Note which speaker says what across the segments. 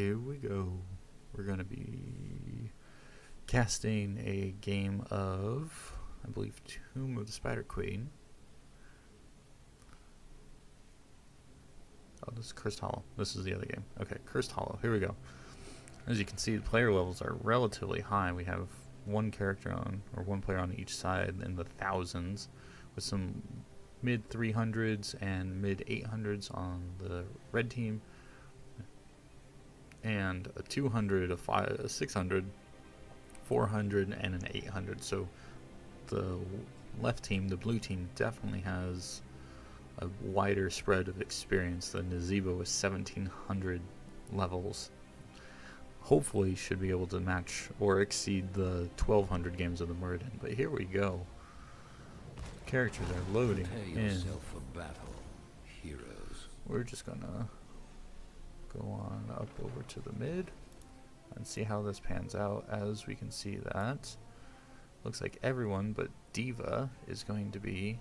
Speaker 1: Here we go. We're going to be casting a game of, I believe, Tomb of the Spider Queen. Oh, this is Cursed Hollow. This is the other game. Okay, Cursed Hollow. Here we go. As you can see, the player levels are relatively high. We have one character on, or one player on each side in the thousands, with some mid 300s and mid 800s on the red team, and a 200, a 600, 400, and an 800. So the left team, the blue team, definitely has a wider spread of experience. The Nazebo is 1700 levels. Hopefully should be able to match or exceed the 1200 games of the Muradin. But here we go. Characters are loading in.
Speaker 2: For battle, heroes.
Speaker 1: We're just gonna go on up over to the mid and see how this pans out. As we can see, that looks like everyone but Diva is going to be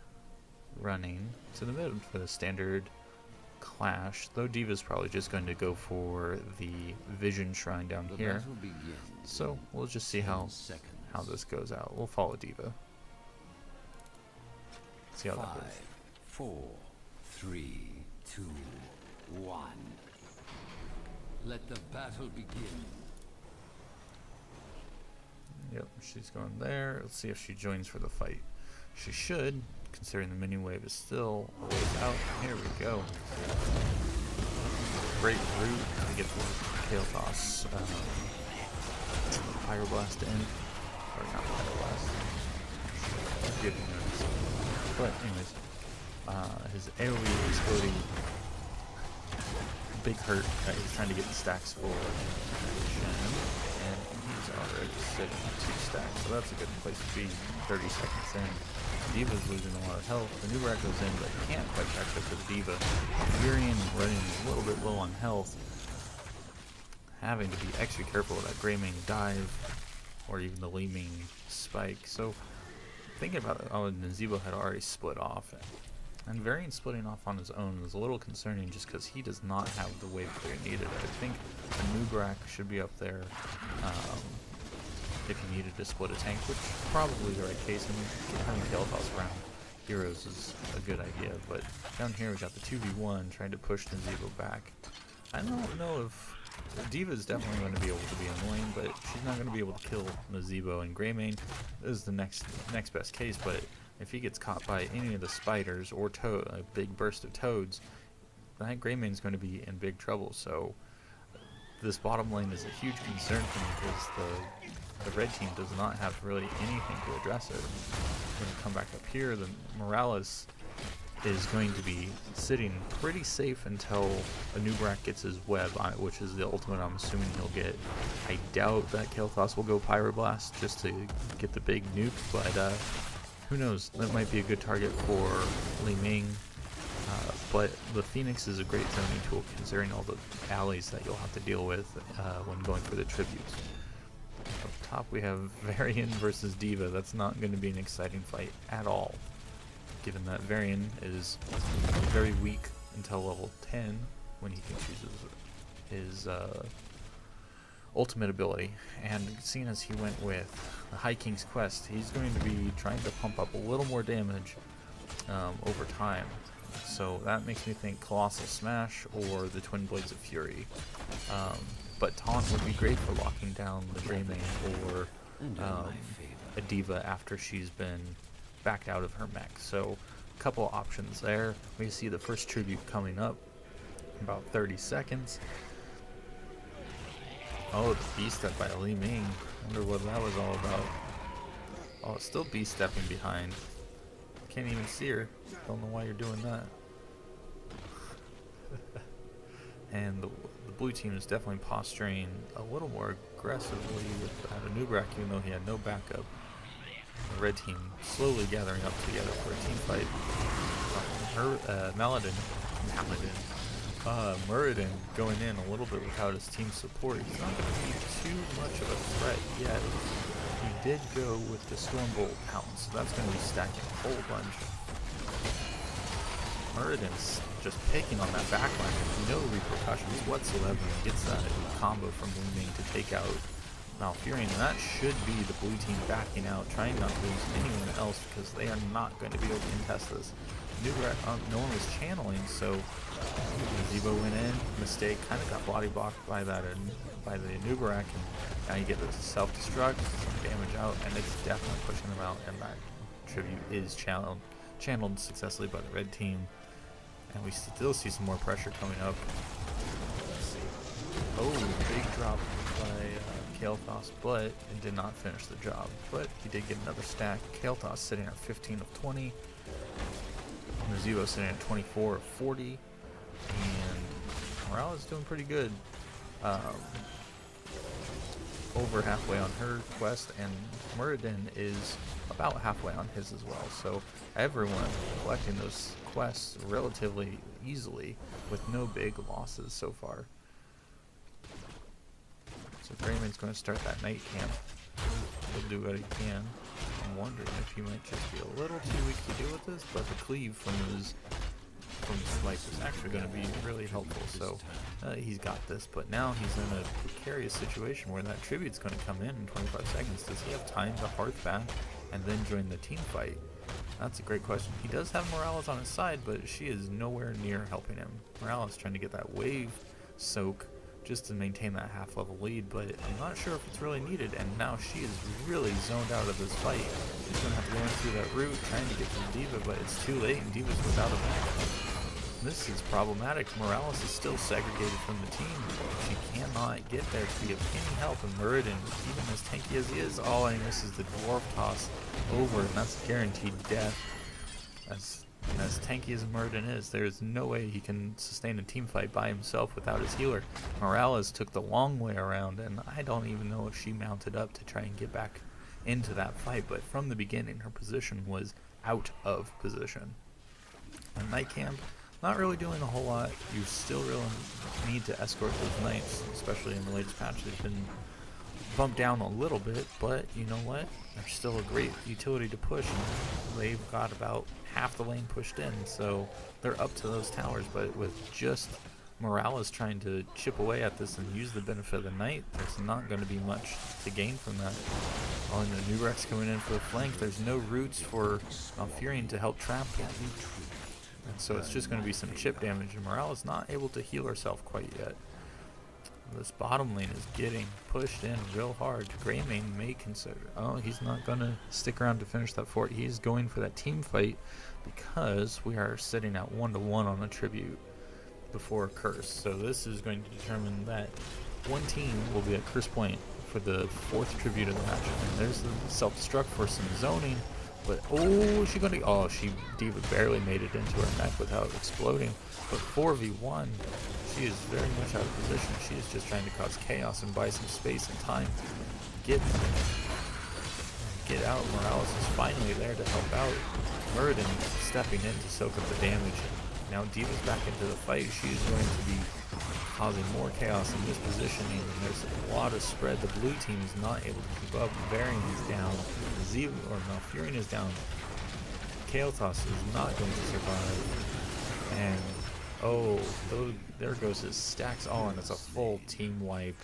Speaker 1: running to the mid for the standard clash, though Diva's probably just going to go for the vision shrine down here. So we'll just see how this goes out. We'll follow Diva. See how that goes.
Speaker 2: 5, 4, 3, 2, 1. Let the battle begin.
Speaker 1: Yep, she's going there. Let's see if she joins for the fight. She should, considering the mini wave is still a ways out. Here we go. Great route to get the Tail Toss Pyroblast in. Or not Pyroblast. Good notice. But anyways, his AoE exploding big hurt that he's trying to get the stacks for Shen, and he's already sitting at 2 stacks, so that's a good place to be 30 seconds in. Diva's losing a lot of health. The new rack goes in, but can't quite catch up to the Diva. Furion running a little bit low on health, having to be extra careful with that Greymane dive, or even the Li Ming spike. So, thinking about it, Nazebo had already split off, and Varian splitting off on his own is a little concerning just because he does not have the wave clear needed. I think a Nubrak should be up there if he needed to split a tank, which is probably the right case. I mean, having Tail Toss around heroes is a good idea, but down here we got the 2v1 trying to push Nazebo back. I don't know if Diva's definitely going to be able to be annoying, but she's not going to be able to kill Nazebo, and Greymane is the next best case. But if he gets caught by any of the spiders or a big burst of toads, that Greymane's going to be in big trouble. So this bottom lane is a huge concern for me because the red team does not have really anything to address it. When you come back up here, the Morales is going to be sitting pretty safe until a Nubrak gets his web, which is the ultimate I'm assuming he'll get. I doubt that Kael'thas will go Pyroblast just to get the big nuke, but who knows, that might be a good target for Li Ming. But the Phoenix is a great zoning tool considering all the allies that you'll have to deal with when going for the tributes. Up top we have Varian versus Diva. That's not going to be an exciting fight at all, given that Varian is very weak until level 10 when he can choose his ultimate ability. And seeing as he went with the High King's Quest, he's going to be trying to pump up a little more damage over time. So that makes me think Colossal Smash or the Twin Blades of Fury. But Taunt would be great for locking down the Greymane or a Diva after she's been backed out of her mech. So a couple options there. We see the first tribute coming up in about 30 seconds. Oh, it's B-step by Li Ming. Wonder what that was all about. Oh, it's still B-stepping behind. Can't even see her. Don't know why you're doing that. And the blue team is definitely posturing a little more aggressively without a Nubrak, even though he had no backup. The red team slowly gathering up together for a team fight. Muradin going in a little bit without his team support. He's not going to be too much of a threat yet. He did go with the Stormbolt Pounce, so that's going to be stacking a whole bunch. Muradin's just picking on that backline with no repercussions whatsoever, and gets that combo from Wingming to take out Malfurion, and that should be the blue team backing out, trying not to lose anyone else because they are not going to be able to contest this. Nubarak, no one was channeling, so Zebo went in, mistake, kind of got body blocked by that by the Nubarak, and now you get the self-destruct, some damage out, and it's definitely pushing them out, and that tribute is channeled successfully by the red team, and we still see some more pressure coming up. Oh, big drop by Kael'thas, but it did not finish the job, but he did get another stack. Kael'thas sitting at 15 of 20, Zebo sitting at 24 of 40, and Morale is doing pretty good. Over halfway on her quest, and Muradin is about halfway on his as well. So everyone collecting those quests relatively easily with no big losses so far. So Greyman's going to start that night camp. He'll do what he can. I'm wondering if he might just be a little too weak to deal with this, but the cleave from his life is actually going to be really helpful. So he's got this, but now he's in a precarious situation where that tribute's going to come in 25 seconds. Does he have time to hearth back and then join the team fight? That's a great question. He does have Morales on his side, but she is nowhere near helping him. Morales trying to get that wave soak just to maintain that half-level lead, but I'm not sure if it's really needed, and now she is really zoned out of this fight. She's going to have to go in through that route, trying to get to the D.Va, but it's too late, and D.Va's without a backup. This is problematic. Morales is still segregated from the team. She cannot get there to be of any help, and Muradin, even as tanky as he is, all he misses the dwarf toss over, and that's guaranteed death. As tanky as Muradin is, there's no way he can sustain a team fight by himself without his healer. Morales took the long way around, and I don't even know if she mounted up to try and get back into that fight, but from the beginning her position was out of position. On night camp, not really doing a whole lot. You still really need to escort those knights, especially in the latest patch. They've been bumped down a little bit, but you know what? They're still a great utility to push, and they've got about half the lane pushed in, so they're up to those towers, but with just Morales trying to chip away at this and use the benefit of the knight, there's not going to be much to gain from that. Oh, and the Nubarak's coming in for the flank. There's no roots for Malfurion to help trap him. And so it's just going to be some chip damage, and Morales not able to heal herself quite yet. This bottom lane is getting pushed in real hard. Greymane may consider... Oh, he's not going to stick around to finish that fort. He's going for that team fight because we are sitting at 1-1 on a tribute before a curse. So this is going to determine that one team will be at curse point for the 4th tribute of the match. And there's the self-destruct for some zoning. But, oh, she going to... Oh, D.Va barely made it into her mech without exploding. But 4v1, she is very much out of position. She is just trying to cause chaos and buy some space and time. Get out. Morales is finally there to help out. Muradin stepping in to soak up the damage. Now D.Va's back into the fight. She is going to be causing more chaos and mispositioning, and there's a lot of spread. The blue team is not able to keep up. Varian is down. Malfurion is down. Kael'thas is not going to survive. And oh, there goes his stacks. Oh, and it's a full team wipe.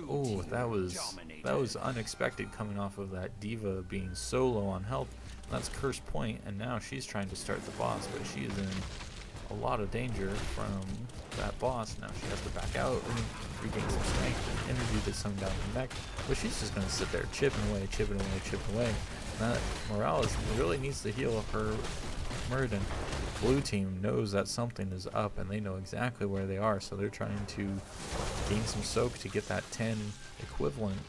Speaker 1: Oh, that was unexpected coming off of that D.Va being so low on health. That's curse point, and now she's trying to start the boss, but she is in a lot of danger from that boss. Now she has to back out, regain some strength, and energy to sum down the mech, but she's just going to sit there chipping away. That Morales really needs to heal her Muradin. Blue team knows that something is up, and they know exactly where they are, so they're trying to gain some soak to get that 10 equivalent.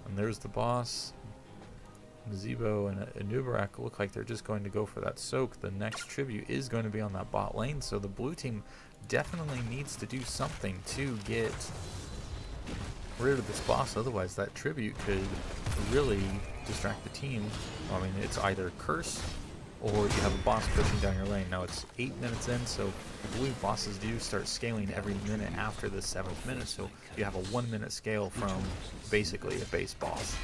Speaker 1: And there's the boss. Zebo and Nubarak look like they're just going to go for that soak. The next tribute is going to be on that bot lane, so the blue team definitely needs to do something to get rid of this boss. Otherwise that tribute could really distract the team. I mean, it's either curse or you have a boss pushing down your lane. Now it's 8 minutes in, so I believe bosses do start scaling every minute after the 7th minute, so you have a 1 minute scale from basically a base boss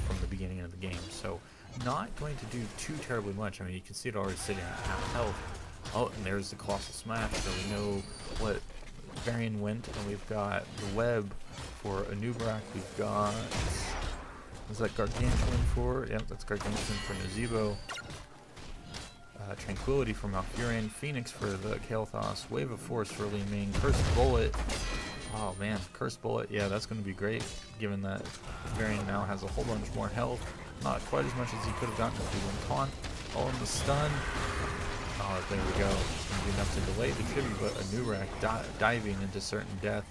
Speaker 1: from the beginning of the game. So not going to do too terribly much. I mean, you can see it already sitting at half health. Oh, and there's the Colossal Smash, so we know what Varian went, and we've got the web for Anubrak. We've got, is that Gargantuan for? Yep, that's Gargantuan for Nazebo. Tranquility for Malfurion, Phoenix for the Kael'thas, Wave of Force for Li Ming, Cursed Bullet. Oh man, Cursed Bullet, yeah, that's going to be great, given that Varian now has a whole bunch more health. Not quite as much as he could have gotten if he went taunt. All in the stun. Oh, there we go. It's going to be enough to delay the tribute, but Anubrak diving into certain death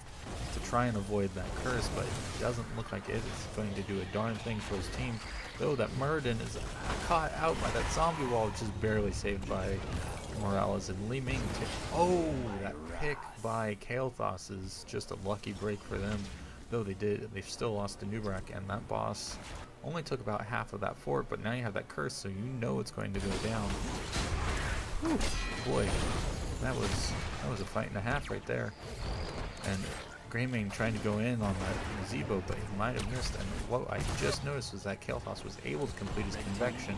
Speaker 1: to try and avoid that curse, but it doesn't look like it is going to do a darn thing for his team. Though that Muradin is caught out by that zombie wall, just barely saved by Morales and Li Ming. Oh, that pick by Kael'thas is just a lucky break for them. Though they've still lost to Anubrak, and that boss only took about half of that fort, but now you have that curse, so you know it's going to go down. Whew, boy, that was a fight and a half right there. And Greymane trying to go in on that Nazebo, but he might have missed. And what I just noticed was that Kael'thas was able to complete his convection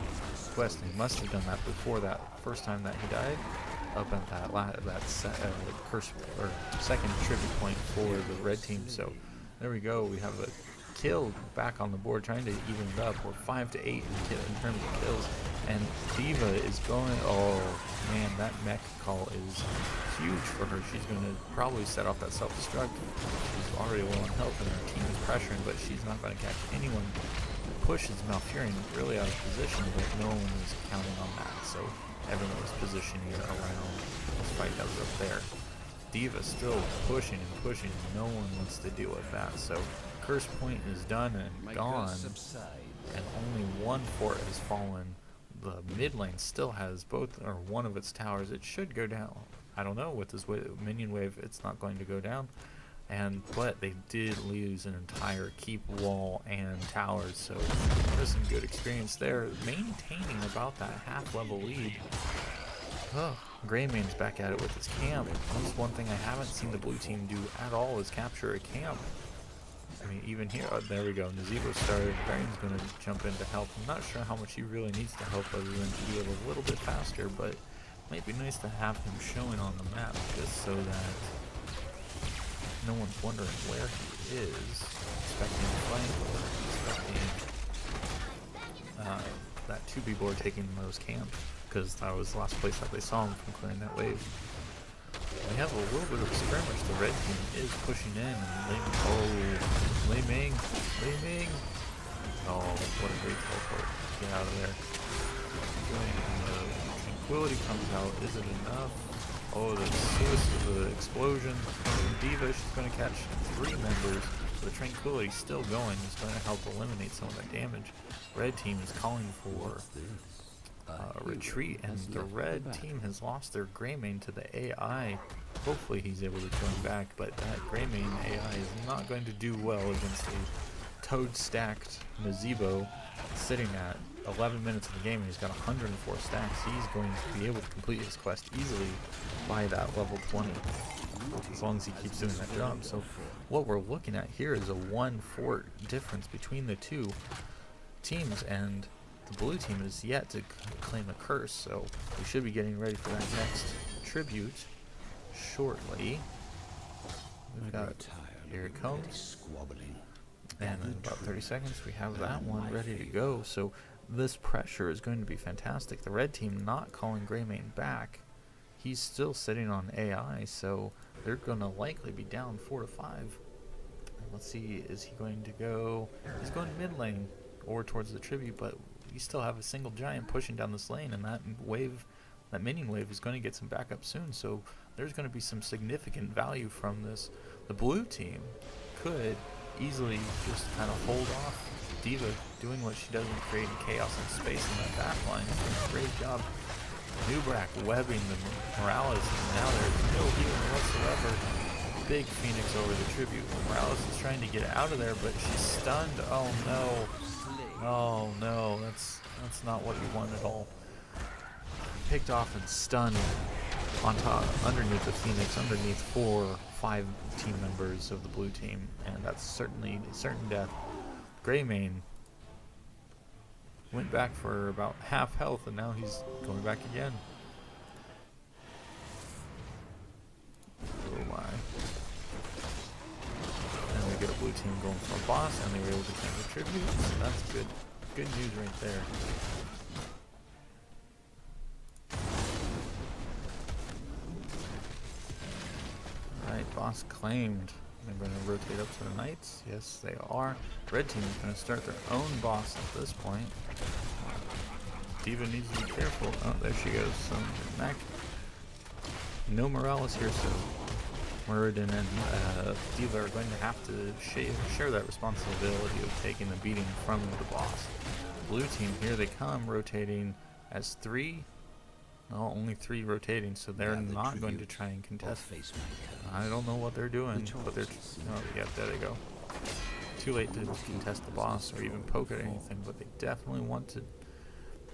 Speaker 1: quest, and he must have done that before that first time that he died, up at that curse or second tribute point for the red team. So there we go. We have a kill back on the board, trying to even it up. We're 5 to 8 in terms of kills, and Diva is going. Oh man, that mech call is huge for her. She's going to probably set off that self-destruct. She's already low on health, and her team is pressuring, but she's not going to catch anyone. Pushes Malfurion really out of position, but no one was counting on that. So everyone was positioning around this fight that was up there. Diva still pushing and pushing. No one wants to deal with that. So curse point is done and gone, and only one fort has fallen. The mid lane still has both or one of its towers. It should go down. I don't know, with this minion wave it's not going to go down, but they did lose an entire keep wall and towers, so there's some good experience there, maintaining about that half level lead. Oh, Greymane's back at it with his camp. That's one thing I haven't seen the blue team do at all, is capture a camp. I mean, even here, oh, there we go. Nazebo started. Varian's going to jump in to help. I'm not sure how much he really needs to help other than to be a little bit faster, but it might be nice to have him showing on the map just so that no one's wondering where he is, expecting a flank or expecting that 2B board taking those camp, because that was the last place that they saw him from clearing that wave. We have a little bit of a skirmish. The red team is pushing in, and Li Ming. Oh, what a great teleport. Get out of there. The Tranquility comes out. Is it enough? Oh, the explosion. Diva, she's going to catch 3 members. The Tranquility still going. It's going to help eliminate some of that damage. Red team is calling for retreat, and the red team has lost their Greymane to the AI. Hopefully he's able to join back, but that Greymane AI is not going to do well against a toad stacked Nazebo sitting at 11 minutes of the game, and he's got 104 stacks. He's going to be able to complete his quest easily by that level 20, as long as he keeps doing that job. So what we're looking at here is a 1 fort difference between the two teams, and the blue team is yet to claim a curse, so we should be getting ready for that next tribute shortly. We've got, here it comes, and in about 30 seconds we have that one ready to go. So this pressure is going to be fantastic. The red team not calling Greymane back. He's still sitting on AI, so they're going to likely be down 4 to 5. And let's see, is he going to go? He's going mid lane or towards the tribute, but you still have a single giant pushing down this lane, and that wave, that minion wave, is going to get some backup soon, so there's going to be some significant value from this. The blue team could easily just kind of hold off Diva doing what she does and creating chaos and space in that back line. Great job. Anubrak webbing the Morales, and now there's no healing whatsoever. Big Phoenix over the tribute. Morales is trying to get out of there, but she's stunned. Oh no. Oh no, that's not what you want at all. Picked off and stunned on top, underneath the Phoenix, underneath 4 or 5 team members of the blue team, and that's certainly certain death. Greymane went back for about half health, and now he's going back again. Oh my. And we get a blue team going for a boss, and they were able to claim the tribute, so that's good. Good news right there. Alright, boss claimed. They're going to rotate up to the knights. Yes, they are. Red team is going to start their own boss at this point. D.Va needs to be careful. Oh, there she goes. So, Mac. No Morales here, so Muradin and D.Va are going to have to share that responsibility of taking the beating from the boss. Blue team, here they come, rotating as 3. No, only 3 rotating, so they're not going to try and contest. I don't know what they're doing, but they're... Oh, yeah, there they go. Too late to contest the boss or even poke at anything, but they definitely want to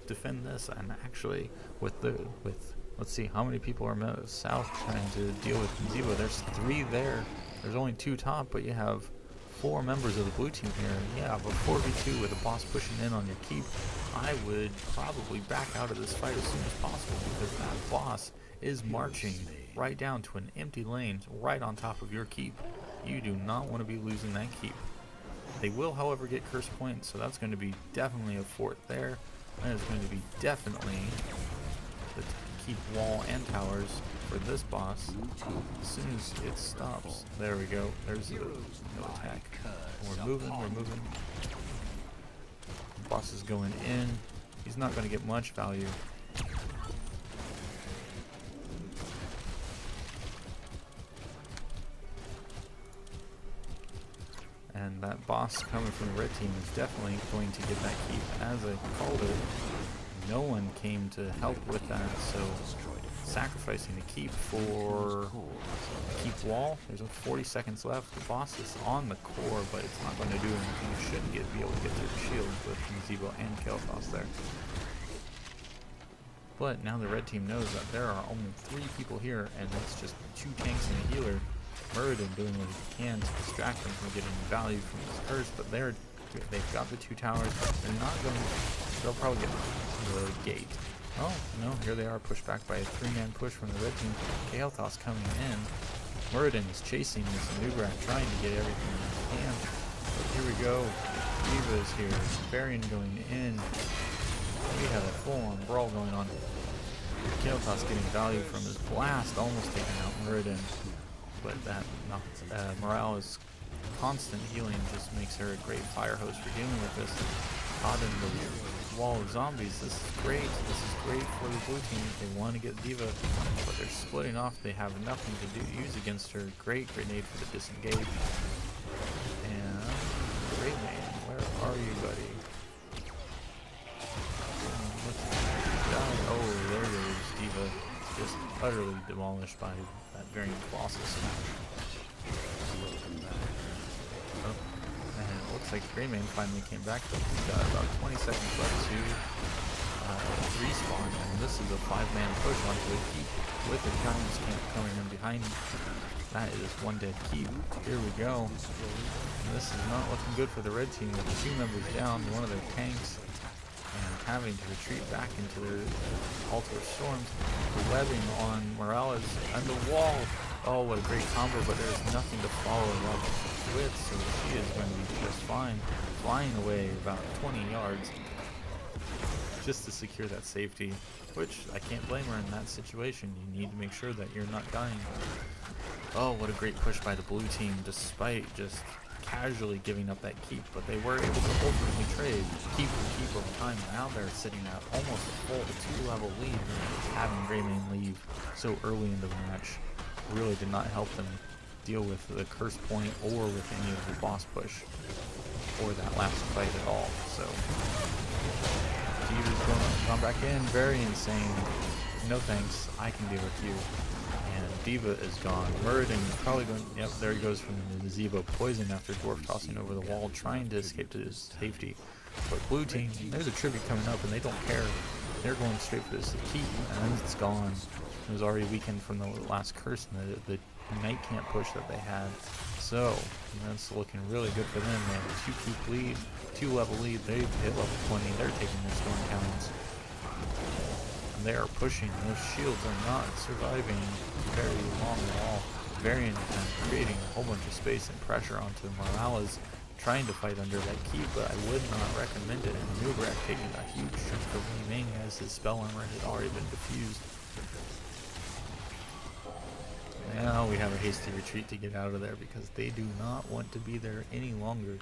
Speaker 1: defend this. And actually, let's see, how many people are south trying to deal with Zibo? There's 3 there. There's only 2 top, but you have 4 members of the blue team here. Yeah, but 4v2 with a boss pushing in on your keep, I would probably back out of this fight as soon as possible, because that boss is marching right down to an empty lane right on top of your keep. You do not want to be losing that keep. They will, however, get curse points, so that's going to be definitely a fort there. That is going to be definitely the keep wall and towers for this boss. As soon as it stops, there we go. There's the no attack. We're moving. The boss is going in. He's not going to get much value. And that boss coming from the red team is definitely going to get that keep. As I called it, no one came to help with that, so sacrificing the keep for the keep wall. There's 40 seconds left. The boss is on the core, but it's not going to do anything. You shouldn't be able to get through the shield with Zibo and Kael'thas there. But now the red team knows that there are only 3 people here, and it's just 2 tanks and a healer. Muradin doing what he can to distract them from getting value from this curse, but they've got the 2 towers. They're not going to... They'll probably get the gate. Oh, no, here they are, pushed back by a 3-man push from the red team. Kael'thas coming in. Muradin is chasing this Nubrak, trying to get everything he can. But here we go. D.Va is here. Varian going in. We have a full-on brawl going on. Kael'thas getting value from his blast, almost taking out Muradin. But that morale is constant healing, just makes her a great fire hose for dealing with this. Caught in the wall of zombies. This is great. This is great for the blue team if they want to get D.Va, but they're splitting off. They have nothing to use against her. Great grenade for the disengage. And great man, where are you, buddy? Oh, there goes D.Va. Just utterly demolished by that Varian Colossus. Oh, and it looks like Greyman finally came back, but he's got about 20 seconds left to respawn, and this is a 5-man push onto a keep with the Giants camp coming in behind. That is 1 dead keep. Here we go. And this is not looking good for the red team with 2 members down, one of their tanks, and having to retreat back into their Altar of Storms. The webbing on Morales and the wall. Oh, what a great combo, but there's nothing to follow up with, so she is going to be just fine. Flying away about 20 yards just to secure that safety, which I can't blame her in that situation. You need to make sure that you're not dying. Oh, what a great push by the blue team, despite just casually giving up that keep, but they were able to ultimately trade keep for keep over time. Now they're sitting at almost a full 2-level lead, having Greyman leave so early in the match really did not help them deal with the curse point or with any of the boss push or that last fight at all. So D.Va's gone back in, very insane. No thanks, I can deal with you. And D.Va is gone. Muradin is probably going... Yep, there he goes from the Zibo poison after Dwarf tossing over the wall, trying to escape to his safety. But blue team, there's a tribute coming up, and they don't care. They're going straight for this keep, and it's gone. It was already weakened from the last curse, and the night camp push that they had. So that's looking really good for them. They have a 2 keep lead, 2 level lead. They've hit level 20. They're taking their storm talents. And they are pushing. Those shields are not surviving very long at all. Varian creating a whole bunch of space and pressure onto Morales, trying to fight under that keep, but I would not recommend it. And Nubrak taking a huge chunk of Li Ming as his spell armor had already been diffused. Now we have a hasty retreat to get out of there because they do not want to be there any longer.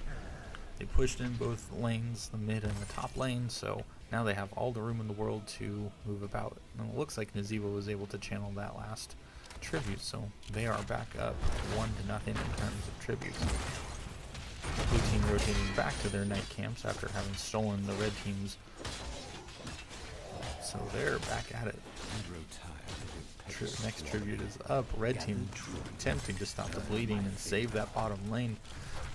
Speaker 1: They pushed in both lanes, the mid and the top lane, so now they have all the room in the world to move about. And it looks like Nazeebo was able to channel that last tribute, so they are back up 1-0 in terms of tributes. Blue team rotating back to their night camps after having stolen the red team's. So they're back at it. Next tribute is up. Red team attempting to stop the bleeding and save that bottom lane.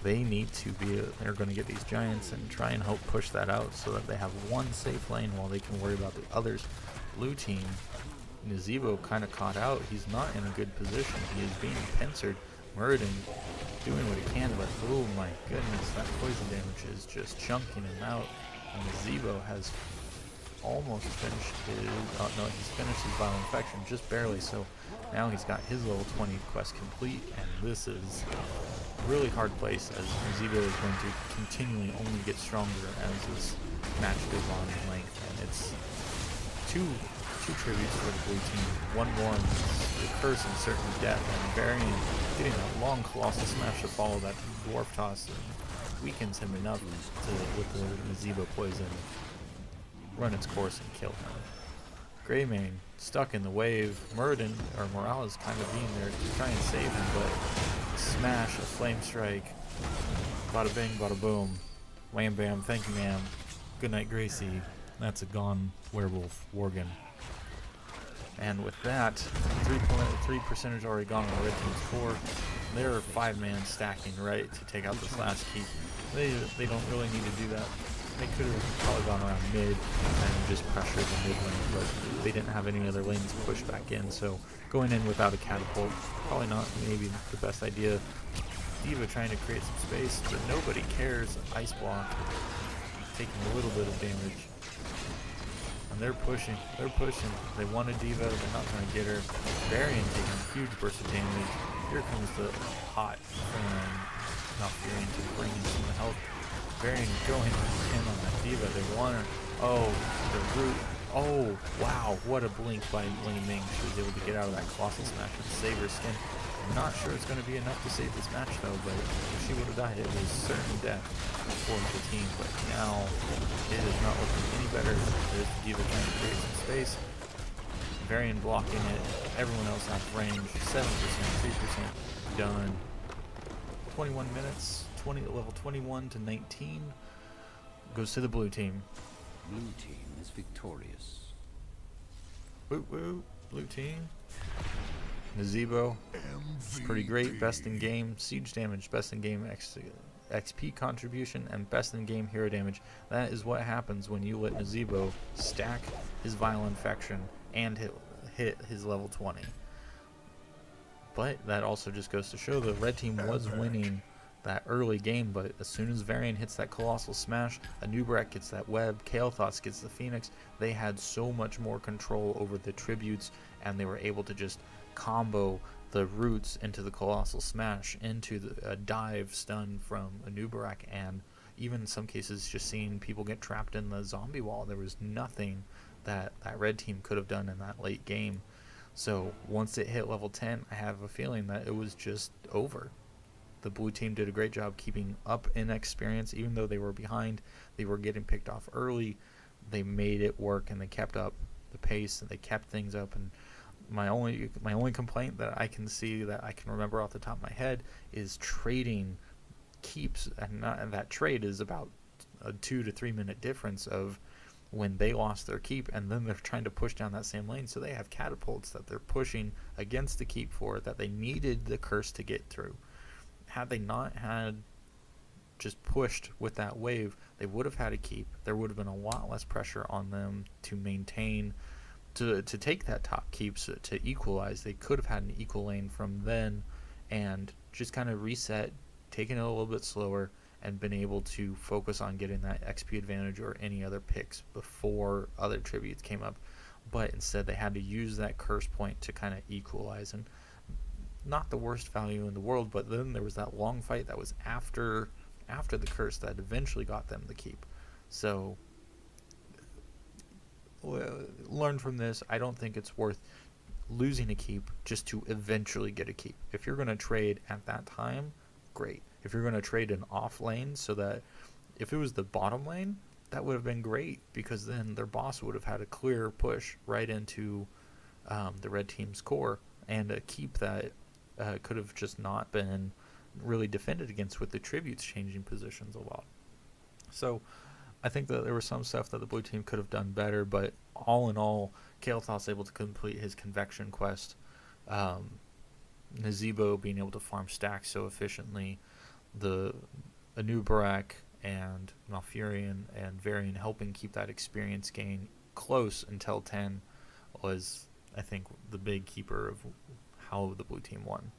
Speaker 1: They need to be, they're going to get these giants and try and help push that out so that they have one safe lane while they can worry about the others. Blue team, Nazeebo kind of caught out. He's not in a good position. He is being pincered. Muradin doing what he can, but oh my goodness, that poison damage is just chunking him out. And Nazeebo has almost finished his, oh no, he's finished his viral infection just barely, so now he's got his level 20 quest complete, and this is a really hard place as Nazeebo is going to continually only get stronger as this match goes on in length, and it's two tributes for the blue team. One more, the curse and certain death, and Varian getting that long colossal smash to follow that dwarf toss and weakens him enough to, with the Nazeebo poison, run its course and kill him. Greymane stuck in the wave. Muradin or Morales kind of being there to try and save him, but a smash, a flame strike, bada bing, bada boom, wham bam, thank you ma'am, good night Gracie. That's a gone werewolf worgen. And with that, 3 percentage already gone on the red team's core. They're 5-man stacking right to take out this last keep. They don't really need to do that. They could have probably gone around mid and just pressured the mid lane, but they didn't have any other lanes pushed back in, so going in without a catapult, probably not maybe the best idea. D.Va trying to create some space, but nobody cares. Ice block, taking a little bit of damage. And they're pushing. They wanted D.Va, they're not trying to get her. Varian taking a huge burst of damage. Here comes the hot not Varian to bring in some health. Varian going in on that D.Va. They want her. Oh, the root. Oh, wow. What a blink by Li Ming. She was able to get out of that colossal smash and save her skin. I'm not sure it's going to be enough to save this match, though, but if she would have died, it was certain death for the team. But now it is not looking any better. There's D.Va trying to create some space. Varian blocking it. Everyone else out of range. 7%, 3% done. 21 minutes. Level 21 to 19 goes to the blue team.
Speaker 2: Blue team is victorious.
Speaker 1: Woo woo, blue team. Nazeebo, pretty great, best in game siege damage, best in game XP contribution, and best in game hero damage. That is what happens when you let Nazeebo stack his viral infection and hit his level 20. But that also just goes to show the red team was winning that early game, but as soon as Varian hits that colossal smash, Anubrak gets that web, Kael'thas gets the Phoenix, they had so much more control over the tributes, and they were able to just combo the roots into the colossal smash, into the dive stun from Anubrak, and even in some cases just seeing people get trapped in the zombie wall. There was nothing that red team could have done in that late game. So once it hit level 10, I have a feeling that it was just over. The blue team did a great job keeping up in experience. Even though they were behind, they were getting picked off early. They made it work, and they kept up the pace, and they kept things up. And my only complaint that I can see, that I can remember off the top of my head, is trading keeps, and that trade is about a 2 to 3 minute difference of when they lost their keep, and then they're trying to push down that same lane. So they have catapults that they're pushing against the keep for, that they needed the curse to get through. Had they not had just pushed with that wave, they would have had a keep. There would have been a lot less pressure on them to maintain to take that top keep, so to equalize. They could have had an equal lane from then and just kind of reset, taken it a little bit slower, and been able to focus on getting that XP advantage or any other picks before other tributes came up. But instead they had to use that curse point to kind of equalize, and not the worst value in the world, but then there was that long fight that was after the curse that eventually got them the keep. So learn from this. I don't think it's worth losing a keep just to eventually get a keep. If you're going to trade at that time, great. If you're going to trade an off lane, so that if it was the bottom lane, that would have been great, because then their boss would have had a clear push right into the red team's core, and a keep that could have just not been really defended against, with the tributes changing positions a lot. So I think that there was some stuff that the blue team could have done better, but all in all, Kael'Thas able to complete his convection quest, Nazebo being able to farm stacks so efficiently, the Anubarak and Malfurion and Varian helping keep that experience gain close until 10 was, I think, the big keeper of how the blue team won.